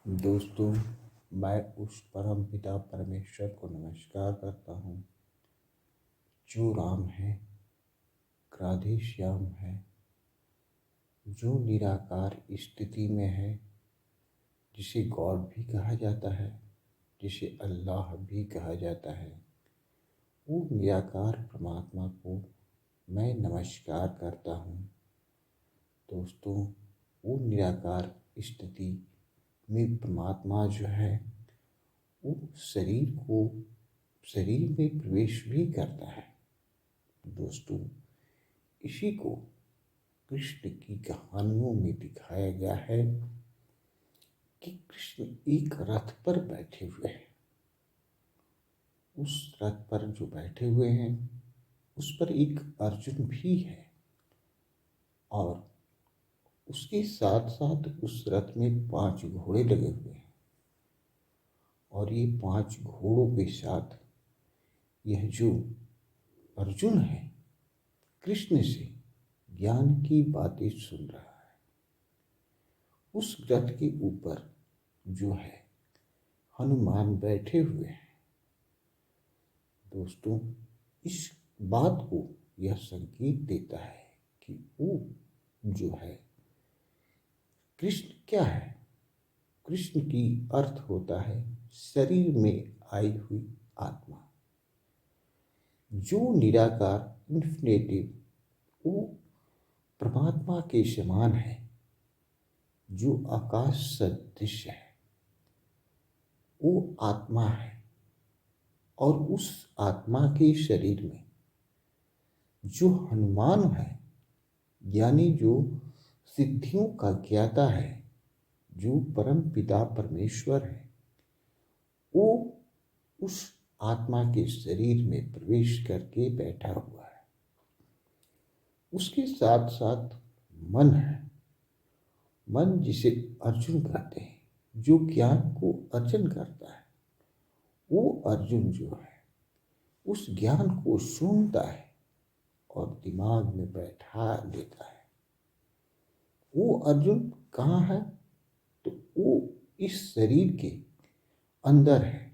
दोस्तों, मैं उस परम पिता परमेश्वर को नमस्कार करता हूँ जो राम है, राधेश्याम है, जो निराकार स्थिति में है, जिसे गॉड भी कहा जाता है, जिसे अल्लाह भी कहा जाता है। वो निराकार परमात्मा को मैं नमस्कार करता हूँ। दोस्तों, वो निराकार स्थिति में परमात्मा जो है वो शरीर में प्रवेश भी करता है। दोस्तों, इसी को कृष्ण की कहानियों में दिखाया गया है कि कृष्ण एक रथ पर बैठे हुए हैं। उस रथ पर जो बैठे हुए हैं उस पर एक अर्जुन भी है और उसके साथ साथ उस रथ में 5 घोड़े लगे हुए हैं और ये 5 घोड़ों के साथ यह जो अर्जुन है कृष्ण से ज्ञान की बातें सुन रहा है। उस रथ के ऊपर जो है हनुमान बैठे हुए हैं। दोस्तों, इस बात को यह संकेत देता है कि वो जो है कृष्ण क्या है। कृष्ण की अर्थ होता है शरीर में आई हुई आत्मा। जो निराकार इन्फिनिटिव वो परमात्मा के समान है, जो आकाश सदृश है, वो आत्मा है और उस आत्मा के शरीर में जो हनुमान है यानी जो सिद्धियों का ज्ञाता है, जो परम पिता परमेश्वर है, वो उस आत्मा के शरीर में प्रवेश करके बैठा हुआ है। उसके साथ साथ मन है। मन जिसे अर्जुन कहते हैं, जो ज्ञान को अर्जन करता है, वो अर्जुन जो है उस ज्ञान को सुनता है और दिमाग में बैठा लेता है। वो अर्जुन कहाँ है? तो वो इस शरीर के अंदर है।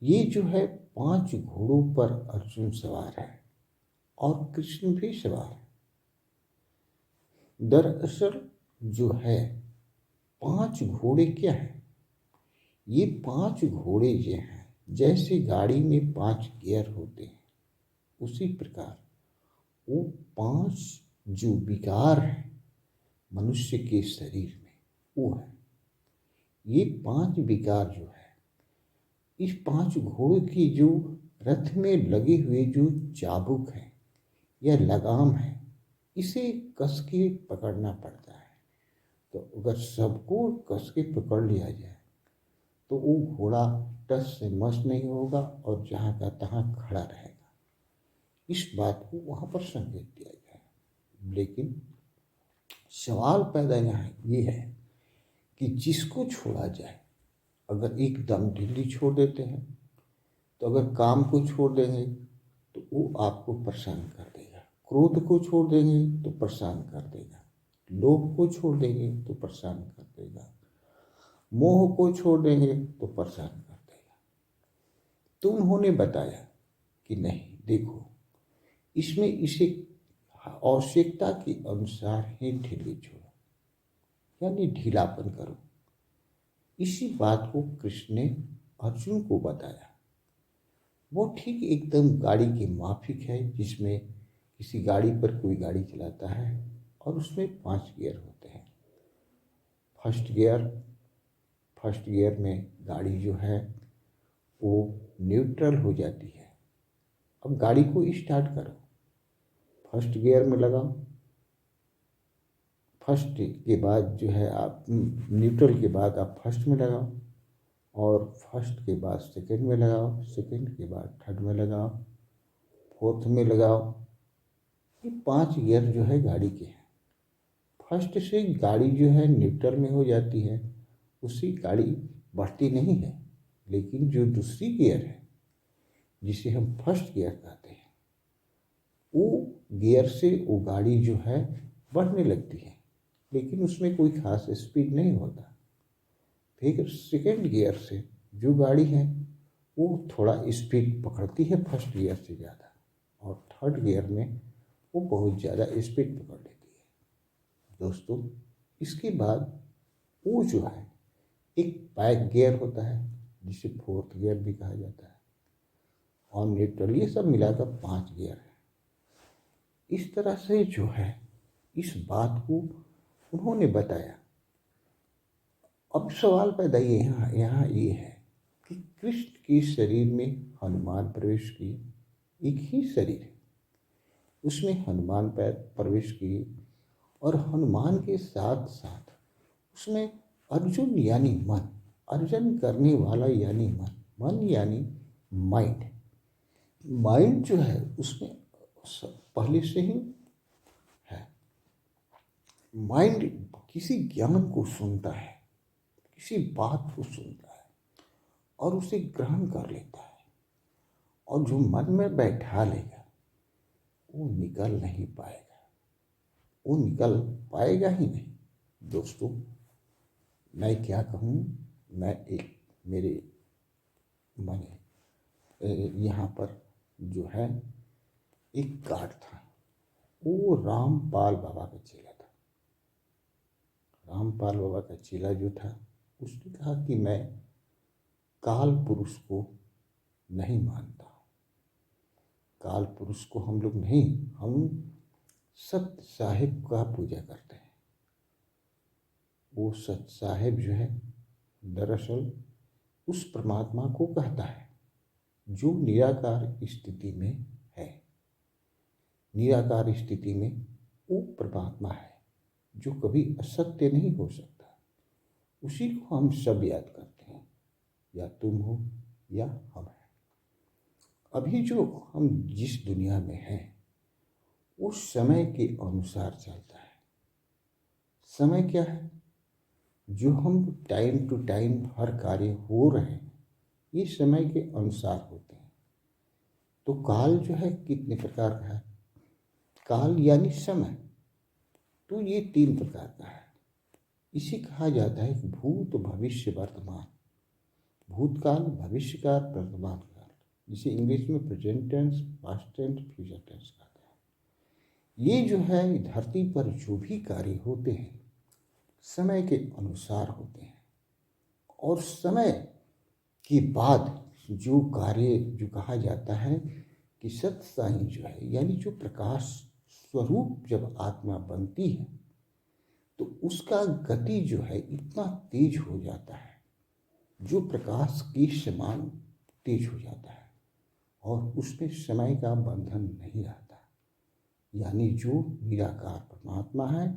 ये जो है 5 घोड़ों पर अर्जुन सवार है और कृष्ण भी सवार है। दरअसल जो है 5 घोड़े क्या है? ये 5 घोड़े ये हैं जैसे गाड़ी में 5 गियर होते हैं, उसी प्रकार वो 5 जो विकार हैं मनुष्य के शरीर में वो है। ये 5 विकार जो है इस 5 घोड़ों की जो रथ में लगे हुए जो चाबुक है या लगाम है, इसे कस के पकड़ना पड़ता है। तो अगर सबको कस के पकड़ लिया जाए तो वो घोड़ा टस से मस नहीं होगा और जहाँ का तहाँ खड़ा रहेगा। इस बात को वहाँ पर संकेत दिया गया है। लेकिन सवाल पैदा यहाँ ये है कि जिसको छोड़ा जाए, अगर एकदम ढीली छोड़ देते हैं तो अगर काम को छोड़ देंगे तो वो आपको परेशान कर देगा। क्रोध को छोड़ देंगे तो परेशान कर देगा। लोभ को छोड़ देंगे तो परेशान कर देगा। मोह को छोड़ देंगे तो परेशान कर देगा। तो उन्होंने बताया कि नहीं, देखो इसमें इसे आवश्यकता के अनुसार ही ढीली छोड़ो, यानी ढीलापन करो। इसी बात को कृष्ण ने अर्जुन को बताया। वो ठीक एकदम गाड़ी के माफिक है, जिसमें किसी गाड़ी पर कोई गाड़ी चलाता है और उसमें 5 गियर होते हैं। फर्स्ट गियर में गाड़ी जो है वो न्यूट्रल हो जाती है। अब गाड़ी को स्टार्ट करो, फर्स्ट गियर में लगाओ। फर्स्ट के बाद जो है आप न्यूट्रल के बाद आप फर्स्ट में लगाओ और फर्स्ट के बाद सेकंड में लगाओ, सेकंड के बाद थर्ड में लगाओ, फोर्थ में लगाओ। ये 5 गियर जो है गाड़ी के हैं। फर्स्ट से गाड़ी जो है न्यूट्रल में हो जाती है, उससे गाड़ी बढ़ती नहीं है। लेकिन जो दूसरी गियर है जिसे हम फर्स्ट गियर कहते हैं, वो गियर से वो गाड़ी जो है बढ़ने लगती है, लेकिन उसमें कोई खास स्पीड नहीं होता। फिर सेकंड गियर से जो गाड़ी है वो थोड़ा स्पीड पकड़ती है फर्स्ट गियर से ज़्यादा, और थर्ड गियर में वो बहुत ज़्यादा स्पीड पकड़ लेती है। दोस्तों, इसके बाद वो जो है एक बैक गियर होता है जिसे फोर्थ गियर भी कहा जाता है, और न्यूट्रल, ये सब मिलाकर 5 गियर है। इस तरह से जो है इस बात को उन्होंने बताया। अब सवाल पैदा यहाँ ये है कि कृष्ण के शरीर में हनुमान प्रवेश किए, एक ही शरीर है, उसमें हनुमान प्रवेश किए, और हनुमान के साथ साथ उसमें अर्जुन यानी मन, अर्जन करने वाला यानी मन, मन यानी माइंड, माइंड जो है उसमें पहले से ही है। माइंड किसी ज्ञान को सुनता है, किसी बात को सुनता है और उसे ग्रहण कर लेता है, और जो मन में बैठा लेगा वो निकल नहीं पाएगा, वो निकल पाएगा ही नहीं। दोस्तों, मैं क्या कहूँ, मैं एक मेरे माने यहाँ पर जो है एक गार्ड था, वो रामपाल बाबा का चेला था। रामपाल बाबा का चेला जो था उसने कहा कि मैं काल पुरुष को नहीं मानता, काल पुरुष को हम लोग नहीं, हम सत्य साहिब का पूजा करते हैं। वो सत्य साहिब जो है दरअसल उस परमात्मा को कहता है जो निराकार स्थिति में है। निराकार स्थिति में वो परमात्मा है जो कभी असत्य नहीं हो सकता, उसी को हम सब याद करते हैं, या तुम हो या हम हैं। अभी जो हम जिस दुनिया में हैं वो समय के अनुसार चलता है। समय क्या है? जो हम टाइम टू टाइम हर कार्य हो रहे हैं ये समय के अनुसार होते हैं। तो काल जो है कितने प्रकार का है? काल यानी समय, तो ये 3 प्रकार का है। इसे कहा जाता है कि भूत, भविष्य, वर्तमान। भूतकाल, भविष्यकाल, वर्तमान काल, जिसे इंग्लिश में present tense, past tense, future tense कहते हैं। ये जो है धरती पर जो भी कार्य होते हैं समय के अनुसार होते हैं, और समय के बाद जो कार्य जो कहा जाता है कि सत्साई जो है यानी जो प्रकाश स्वरूप जब आत्मा बनती है तो उसका गति जो है इतना तेज हो जाता है, जो प्रकाश के समान तेज हो जाता है, और उसमें समय का बंधन नहीं रहता। यानी जो निराकार परमात्मा है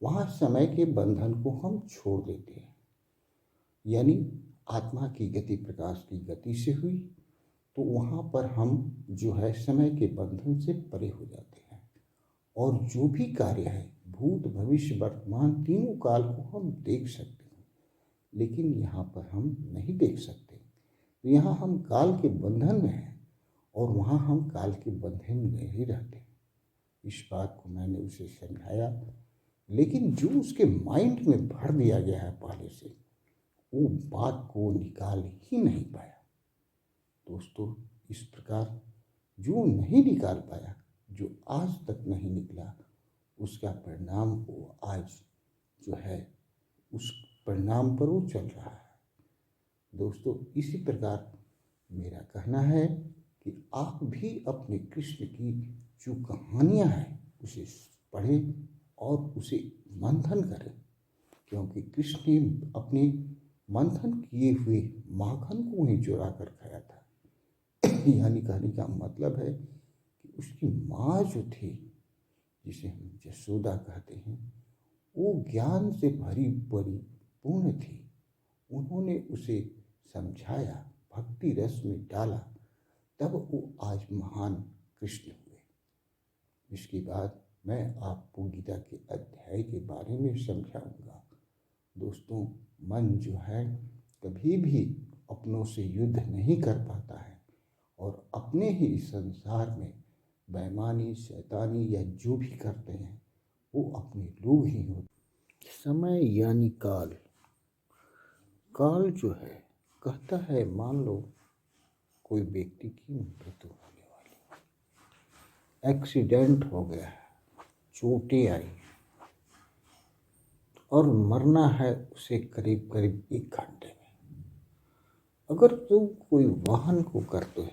वहाँ समय के बंधन को हम छोड़ देते हैं। यानी आत्मा की गति प्रकाश की गति से हुई तो वहाँ पर हम जो है समय के बंधन से परे हो जाते हैं, और जो भी कार्य है भूत, भविष्य, वर्तमान, तीनों काल को हम देख सकते हैं, लेकिन यहाँ पर हम नहीं देख सकते। तो यहाँ हम काल के बंधन में हैं और वहाँ हम काल के बंधन में नहीं रहते। इस बात को मैंने उसे समझाया, लेकिन जो उसके माइंड में भर दिया गया है पहले से, वो बात को निकाल ही नहीं पाया। दोस्तों, इस प्रकार जो नहीं निकाल पाया, जो आज तक नहीं निकला, उसका परिणाम वो आज जो है उस परिणाम पर वो चल रहा है। दोस्तों, इसी प्रकार मेरा कहना है कि आप भी अपने कृष्ण की जो कहानियाँ हैं उसे पढ़ें और उसे मंथन करें, क्योंकि कृष्ण ने अपने मंथन किए हुए माखन को ही चुरा कर खाया था। यानी कहने का मतलब है कि उसकी माँ जो थी, जिसे हम यशोदा कहते हैं, वो ज्ञान से भरी बड़ी पूर्ण थी। उन्होंने उसे समझाया, भक्ति रस में डाला, तब वो आज महान कृष्ण हुए। इसके बाद मैं आपको गीता के अध्याय के बारे में समझाऊंगा। दोस्तों, मन जो है कभी भी अपनों से युद्ध नहीं कर पाता है, और अपने ही संसार में बेईमानी, शैतानी या जो भी करते हैं वो अपने लोग ही होते। समय यानी काल, काल जो है कहता है, मान लो कोई व्यक्ति की मृत्यु होने वाली, एक्सीडेंट हो गया है, चोटें आई और मरना है उसे करीब करीब 1 घंटे में। अगर तुम कोई वाहन को करते हो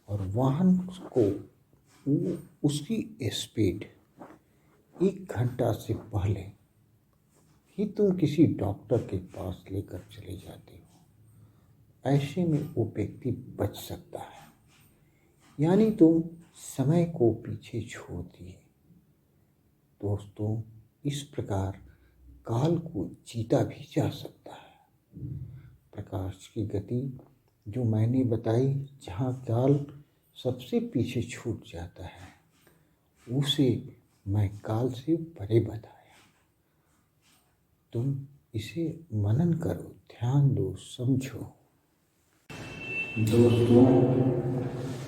और वाहन को उसकी स्पीड 1 घंटा से पहले ही तुम किसी डॉक्टर के पास लेकर चले जाते हो, ऐसे में वो व्यक्ति बच सकता है। यानी तुम समय को पीछे छोड़ दिए। दोस्तों, इस प्रकार काल को जीता भी जा सकता है। प्रकाश की गति जो मैंने बताई, जहाँ काल सबसे पीछे छूट जाता है, उसे मैं काल से परे बताया। तुम इसे मनन करो, ध्यान दो, समझो। दोस्तों,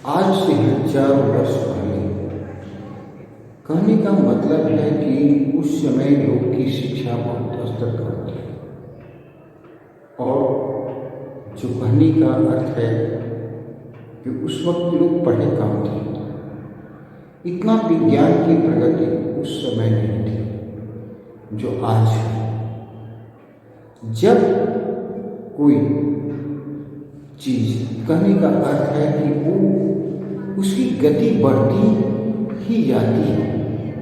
आज से 1000 वर्ष पहले, कहने का मतलब है कि उस समय लोग की शिक्षा बहुत स्तर पर थी, और जो कहने का अर्थ है कि उस वक्त लोग पढ़े कम थे। इतना विज्ञान की प्रगति उस समय नहीं थी जो आज है। जब कोई चीज, कहने का अर्थ है कि वो उसकी गति बढ़ती ही जाती है,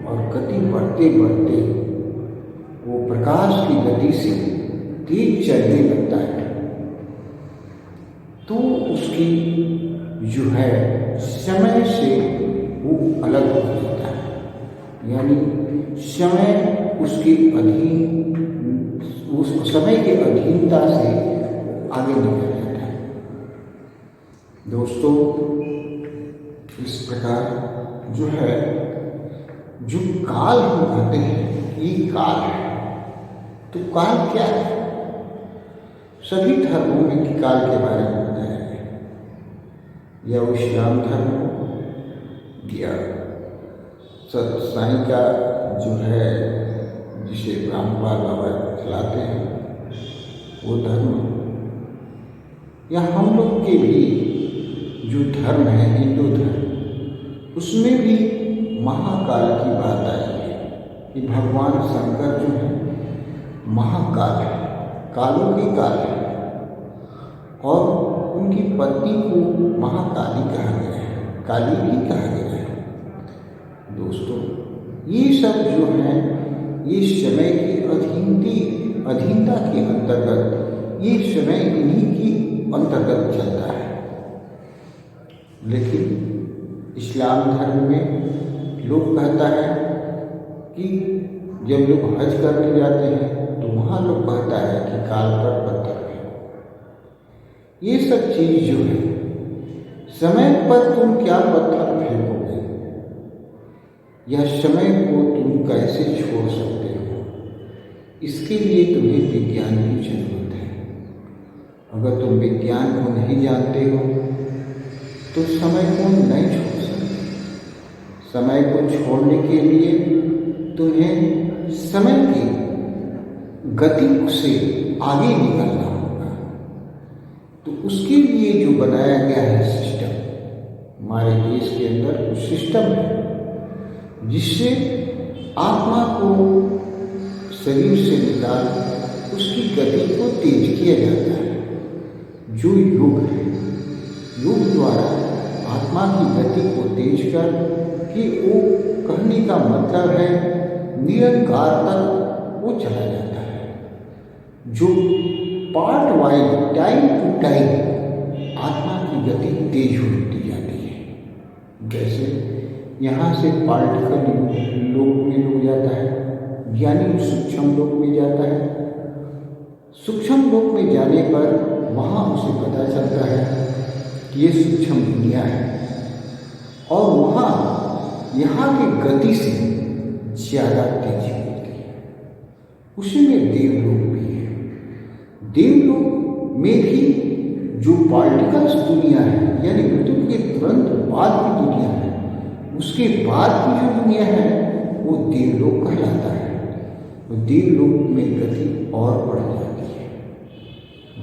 और गति बढ़ते बढ़ते वो प्रकाश की गति से तेज चलने लगता है, तो उसकी जो है समय से वो अलग हो जाता है। यानी समय उसके अधीन, उस समय के अधीनता से आगे निकल जाता है। दोस्तों, इस प्रकार जो है, जो काल हम कहते हैं, ये काल है। तो काल क्या है? सभी धर्मों में काल के बारे में बताया गया, या वो इस्लाम धर्म हो, या साईं का जो है, जिसे रामपाल बाबा चलाते हैं, वो धर्म, या हम लोग के भी जो धर्म है, हिंदू धर्म, उसमें भी महाकाल की बात आई है कि भगवान शंकर जो है महाकाल है, कालों के काल है, और उनकी पत्नी को महाकाली कहा गया है, काली भी कहा गया है। दोस्तों, ये सब जो है, ये समय की अधीनता के अंतर्गत, ये समय इन्हीं की अंतर्गत चलता है। लेकिन इस्लाम धर्म में लोग कहता है कि जब लोग हज करने जाते हैं तो वहाँ लोग कहता है कि काल पर पत्थर फेंको। ये सब चीज जो है, समय पर तुम क्या पत्थर फेंकोगे, या समय को तुम कैसे छोड़ सकते हो, इसके लिए तुम्हें विज्ञान की जरूरत है। अगर तुम विज्ञान को नहीं जानते हो तो समय को नहीं छोड़ सकते। समय को छोड़ने के लिए तुम्हें समय की गति से आगे निकलना होगा। तो उसके लिए जो बनाया गया है सिस्टम, हमारे देश के अंदर कुछ सिस्टम है जिससे आत्मा को शरीर से निकाल उसकी गति को तेज किया जाता है, जो योग है। योग द्वारा आत्मा की गति को तेज कर कि वो, कहने का मतलब है, निरंकार तक वो चला जाता है। जो part wise, time to time आत्मा की गति तेज होती जाती है। जैसे यहाँ से पार्टिकल लोक में हो जाता है, यानी सूक्ष्म लोक में जाता है। सूक्ष्म लोक में जाने पर वहाँ उसे पता चलता है कि ये सूक्ष्म दुनिया है, और वहाँ यहाँ की गति से ज़्यादा तेजी होती है। उसी में देवलोक भी है। देवलोक में भी जो पार्टिकल्स दुनिया है, यानी मृत्यु के तुरंत बाद की दुनिया है, उसके बाद की जो दुनिया है वो देवलोक कहलाता है। तो देवलोक में गति और बढ़ जाती है।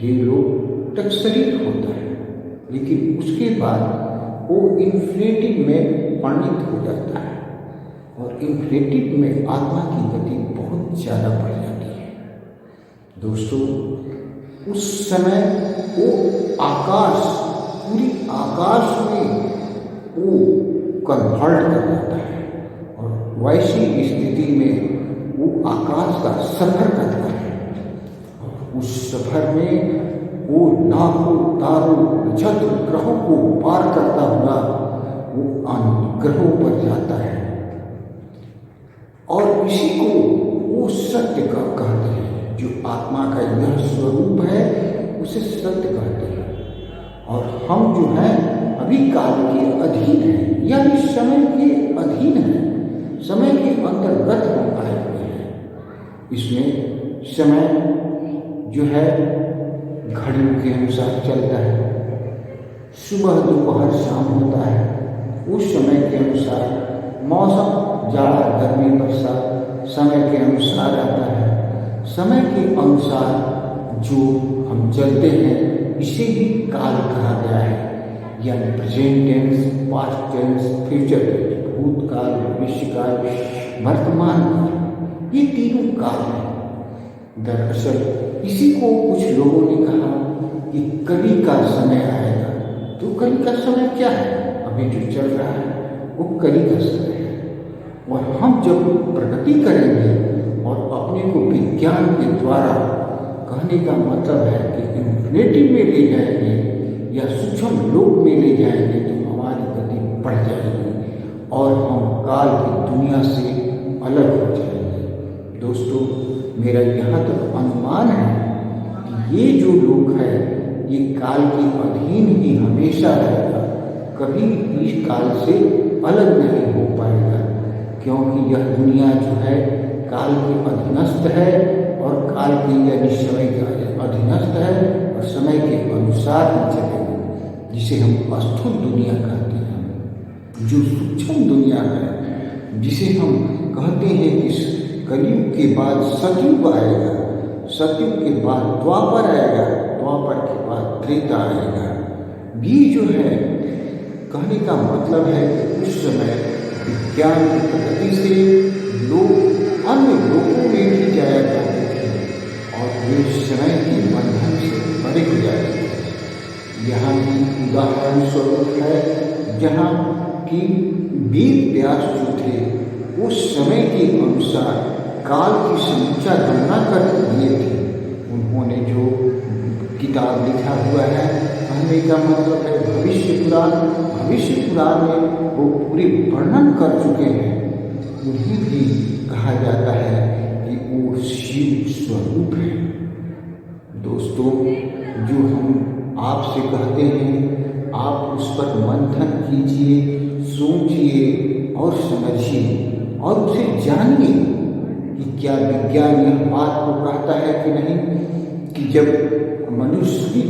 देवलोक टक्षरित होता है, लेकिन उसके बाद वो इन्फिनिटी में परिणित हो जाता है और इन्फिनिटी में आत्मा की गति बहुत ज़्यादा बढ़ जाती है। दोस्तों, उस समय वो आकाश, पूरी आकाश में वो कन्वर्ट कर जाता है और वैसी स्थिति में वो आकाश का सफर करता है और उस सफर में वो लाखों तारों नक्षत्र ग्रहों को पार करता हुआ वो अन्य ग्रहों पर जाता है और इसी को वो सत्य का कहते हैं। जो आत्मा का यह स्वरूप है उसे सत्य कहते हैं। और हम जो है अभी काल के अधीन हैं, यानी समय के अधीन हैं, समय के अंतर्गत हम आए हुए हैं। इसमें समय जो है घड़ियों के अनुसार चलता है, सुबह दोपहर शाम होता है, उस समय के अनुसार मौसम जाड़ा गर्मी बरसात समय के अनुसार आता है। समय के अनुसार जो हम चलते हैं इसे ही काल कहा गया है, यानी present tense, past tense, future tense, भूतकाल, भविष्यकाल, वर्तमान काल, ये तीनों काल हैं। दरअसल इसी को कुछ लोगों ने कहा कि कली का समय आएगा। तो कली का समय क्या है? अभी जो चल रहा है वो कली का समय है। और हम जब प्रगति करेंगे और अपने को विज्ञान के द्वारा, कहने का मतलब है कि इन्फिनिटी में ले जाएंगे या सूक्ष्म लोक में ले जाएंगे, तो हमारी गति बढ़ जाएगी और हम काल की दुनिया से अलग हो जाएंगे। दोस्तों, मेरा यहाँ तक अनुमान है कि ये जो लोक है ये काल के अधीन ही हमेशा रहेगा, कभी इस काल से अलग नहीं हो पाएगा, क्योंकि यह दुनिया जो है काल के अधीनस्थ है और काल के यानी समय के अधीनस्थ है और समय के अनुसार ही चलेगा, जिसे हम स्थूल दुनिया कहते हैं। जो सूक्ष्म दुनिया है, जिसे हम कहते हैं कि कलयुग के बाद सतयुग आएगा, सतयुग के बाद द्वापर आएगा, द्वापर के बाद त्रेता आएगा। ये जो है कहने का मतलब है कि उस समय विज्ञान की प्रगति से लोग अन्य लोगों में भी जाया करते थे और वे समय के बंधन से परे हो जाते थे। यहाँ की उदाहरण स्वरूप है जहाँ की वेद व्यास जो थे वो समय के अनुसार काल की समीक्षा गणना कर दिए थे। उन्होंने जो किताब लिखा हुआ है, कहने का मतलब है भविष्य पुराण, भविष्य पुराण में वो पूरे वर्णन कर चुके हैं। उन्हें भी कहा जाता है कि वो शिव स्वरूप है। दोस्तों, जो हम आपसे कहते हैं आप उस पर मंथन कीजिए, सोचिए और समझिए और उसे जानिए कि क्या विज्ञान यह बात को कहता है कि नहीं कि जब मनुष्य की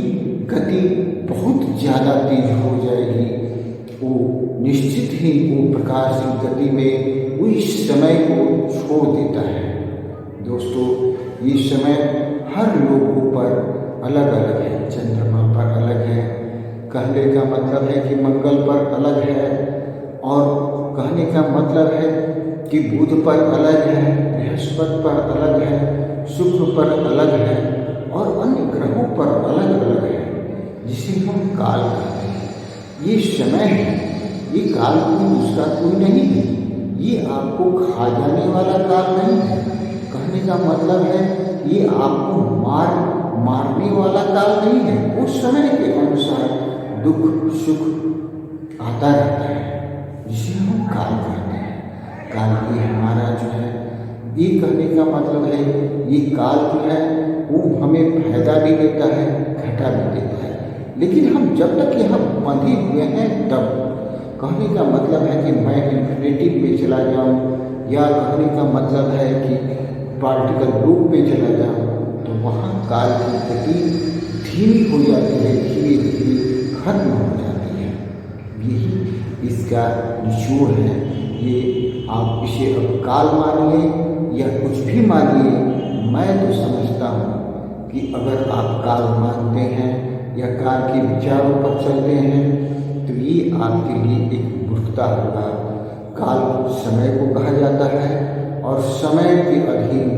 गति बहुत ज़्यादा तेज हो जाएगी, वो निश्चित ही वो प्रकाश की गति में वो इस समय को छोड़ देता है। दोस्तों, ये समय हर लोगों पर अलग अलग है। चंद्रमा पर अलग है, कहने का मतलब है कि मंगल पर अलग है, और कहने का मतलब है कि बुध पर अलग है, बृहस्पति पर अलग है, शुक्र पर अलग है और अन्य ग्रहों पर अलग अलग है, जिसे हम काल कहते हैं। ये समय है, ये काल कोई दूसरा कोई नहीं है, ये आपको खा जाने वाला काल नहीं है। कहने का मतलब है ये आपको मारने वाला काल नहीं है। उस समय के अनुसार दुख सुख आता रहता है, जिसे हम काल कहते हैं। काल ये हमारा जो है, ये कहने का मतलब है ये काल जो है वो हमें फायदा भी देता है, घाटा भी देता है। लेकिन हम जब तक यहाँ बंधे हुए हैं तब, कहने का मतलब है कि मैं इन्फिनिटी में चला जाऊँ, या कहने का मतलब है कि पार्टिकल रूप में चला जाऊँ, तो वहाँ काल की गति धीमी हो जाती है, धीरे धीरे खत्म हो जाती है। यही इसका निचोड़ है। ये आप इसे अब काल मानिए या कुछ भी मानिए, मैं तो समझता हूँ कि अगर आप काल मानते हैं या काल के विचारों पर चलते हैं तो ये आपके लिए एक मूर्खता होगा। काल समय को कहा जाता है और समय के अधीन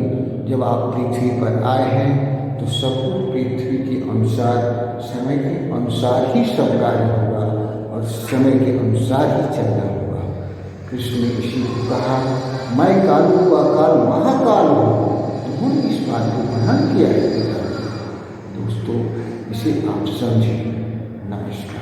जब आप पृथ्वी पर आए हैं तो सबको पृथ्वी के अनुसार, समय के अनुसार ही सब कार्य होगा और समय के अनुसार ही चलना होगा। कृष्ण ने इसी को कहा, मैं कालू का काल महाकाल हूँ। उन्होंने इस बात को वर्णन किया है। दोस्तों, इसे आप समझें। नमस्कार।